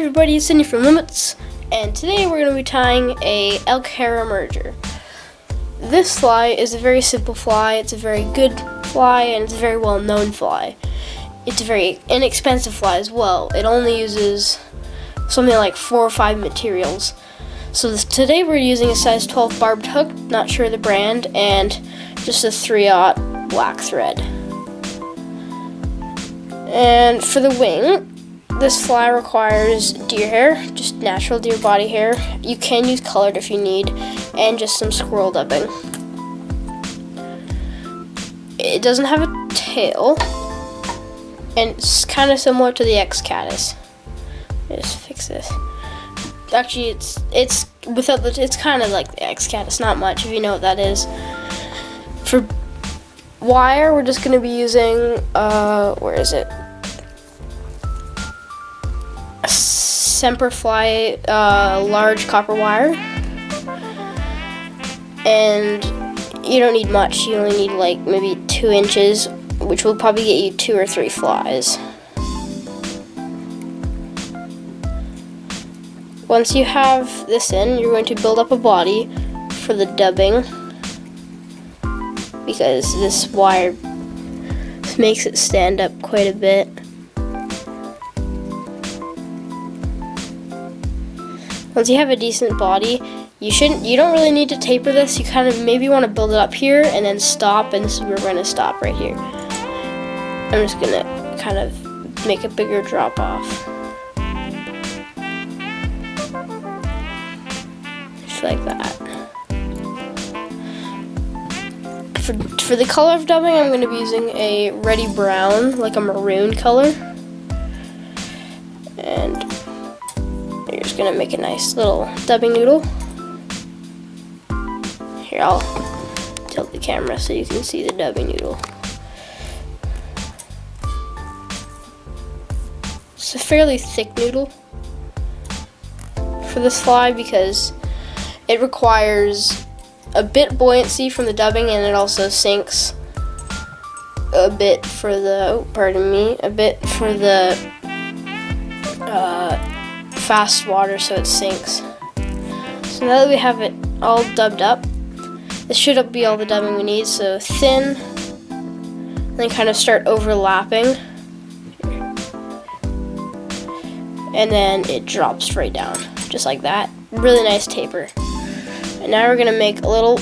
everybody, it's Cindy from Limits, and today we're going to be tying a elk hair merger. This fly is a very simple fly, it's a very good fly, and it's a very well known fly. It's a very inexpensive fly as well. It only uses something like 4 or 5 materials. So today we're using a size 12 barbed hook, not sure of the brand, and just a 3/0 black thread. And for the wing, this fly requires deer hair, just natural deer body hair. You can use colored if you need, and just some squirrel dubbing. It doesn't have a tail, and it's kind of similar to the X-Caddis. Just fix this. Actually, it's without the. It's kind of like the X-Caddis, not much if you know what that is. For wire, we're just going to be using where is it? Semperfly large copper wire, and you don't need much. You only need like maybe 2 inches, which will probably get you 2 or 3 flies. Once you have this in, you're going to build up a body for the dubbing, because this wire makes it stand up quite a bit. Once you have a decent body, you don't really need to taper this. You kind of maybe want to build it up here and then stop, and this is where we're going to stop right here. I'm just going to kind of make a bigger drop off. Just like that. For the color of dubbing, I'm going to be using a reddy brown, like a maroon color. And you're just going to make a nice little dubbing noodle. Here, I'll tilt the camera so you can see the dubbing noodle. It's a fairly thick noodle for this fly because it requires a bit buoyancy from the dubbing, and it also sinks a bit for the, a bit for the fast water, so it sinks. So now that we have it all dubbed up, this should be all the dubbing we need. So thin, then kind of start overlapping, and then it drops straight down, just like that. Really nice taper. And now we're going to make a little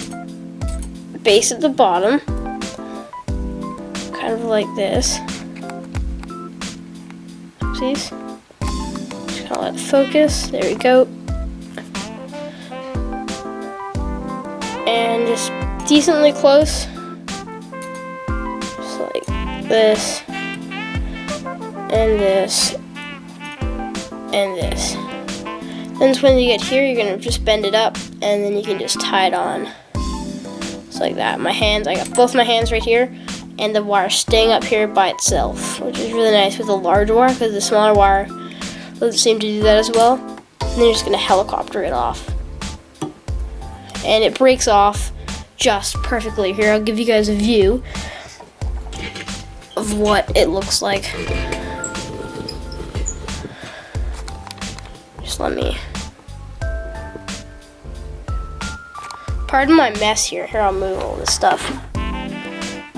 base at the bottom, kind of like this. Oopsies. Just gonna let it focus. There we go. And just decently close, just like this, and this, and this. Then when you get here, you're gonna just bend it up, and then you can just tie it on. Just like that. My hands, I got both my hands right here, and the wire staying up here by itself, which is really nice with a large wire, because the smaller wire doesn't seem to do that as well. And then you're just gonna helicopter it off. And it breaks off just perfectly. Here, I'll give you guys a view of what it looks like. Just let me. Pardon my mess here. Here, I'll move all this stuff.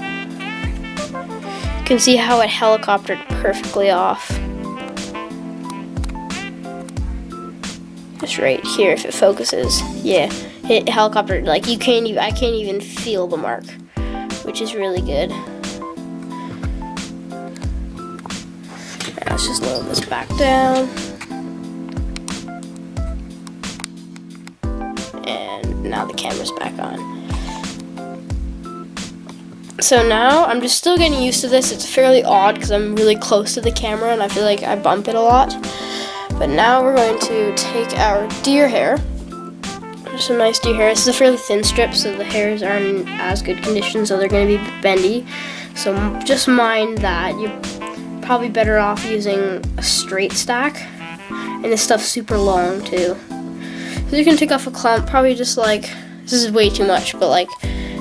You can see how it helicoptered perfectly off. Just right here, if it focuses. Yeah, it helicoptered, like I can't even feel the mark, which is really good. Now let's just load this back down. And now the camera's back on. So now I'm just still getting used to this. It's fairly odd because I'm really close to the camera and I feel like I bump it a lot. But now we're going to take our deer hair. Just some nice deer hair. This is a fairly thin strip, so the hairs aren't in as good condition, so they're going to be bendy. So just mind that. You're probably better off using a straight stack. And this stuff's super long too. So you can take off a clump, probably just like, this is way too much, but like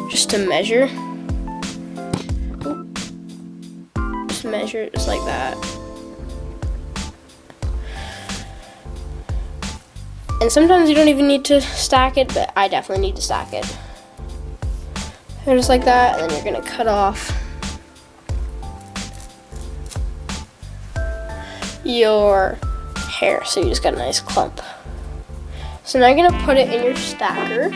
just to measure. Just measure it just like that. And sometimes you don't even need to stack it, but I definitely need to stack it. So just like that, and then you're gonna cut off your hair, so you just got a nice clump. So now you're gonna put it in your stacker.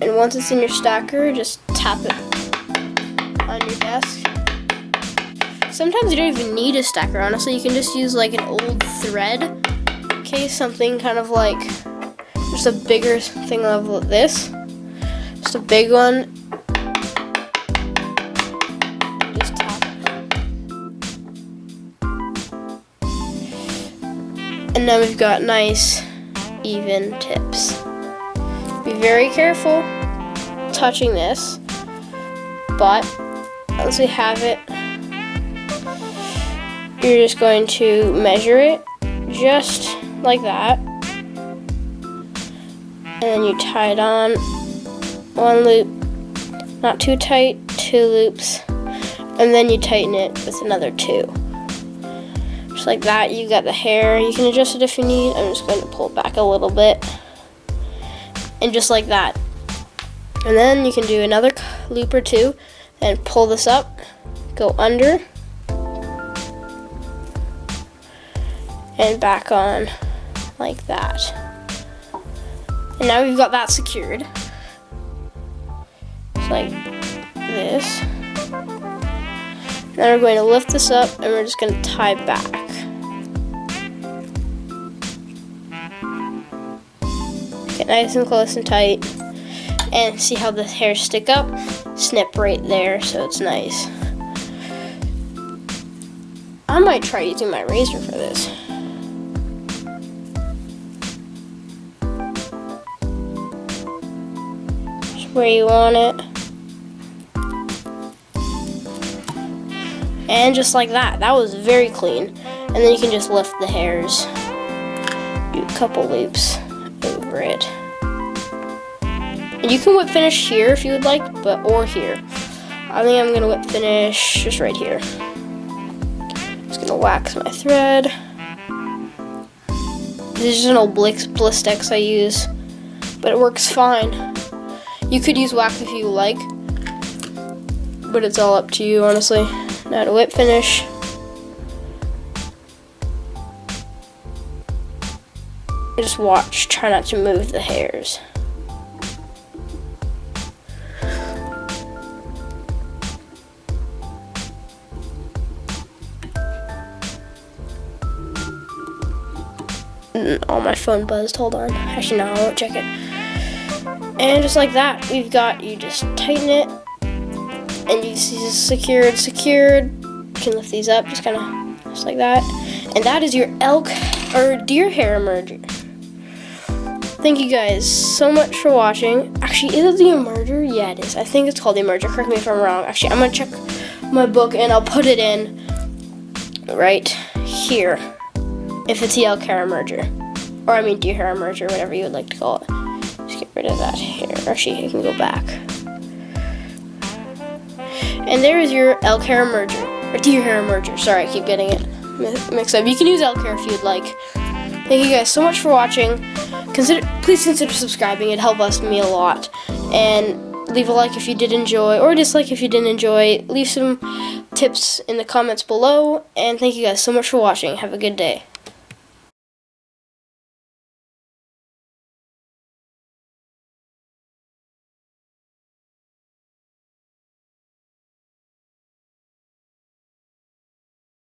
And once it's in your stacker, just tap it on your desk. Sometimes you don't even need a stacker, honestly. You can just use like an old thread. Okay, something kind of like just a bigger thing of this. Just a big one. Just tap it. And now we've got nice, even tips. Be very careful touching this, but once we have it, you're just going to measure it just like that, and then you tie it on one loop, not too tight, 2 loops, and then you tighten it with another 2. Just like that, you got the hair. You can adjust it if you need. I'm just going to pull it back a little bit. And just like that. And then you can do another loop or 2 and pull this up, go under, and back on like that. And now we've got that secured. Just like this. Now we're going to lift this up and we're just going to tie back. Get nice and close and tight, and see how the hairs stick up? Snip right there so it's nice. I might try using my razor for this. Just where you want it. And just like that. That was very clean. And then you can just lift the hairs. Do a couple loops over it. And you can whip finish here if you would like, or here. I think I'm gonna whip finish just right here. Just gonna wax my thread. This is just an old Blistex I use, but it works fine. You could use wax if you like, but it's all up to you, honestly. Now to whip finish. Just watch, try not to move the hairs. Oh, my phone buzzed, hold on. Actually, no, I won't check it. And just like that, you just tighten it, and you see it's secured. You can lift these up, just like that. And that is your elk or deer hair emerger. Thank you guys so much for watching. Actually, is it the emerger? Yeah, it is. I think it's called the emerger. Correct me if I'm wrong. Actually, I'm gonna check my book and I'll put it in right here. If it's the elk hair emerger, or I mean deer hair emerger, whatever you would like to call it. Just get rid of that hair. Actually, you can go back. And there is your elk hair emerger, or deer hair emerger. Sorry, I keep getting it mixed up. You can use elk hair if you'd like. Thank you guys so much for watching. Please consider subscribing. It'd help me a lot. And leave a like if you did enjoy, or a dislike if you didn't enjoy. Leave some tips in the comments below. And thank you guys so much for watching. Have a good day.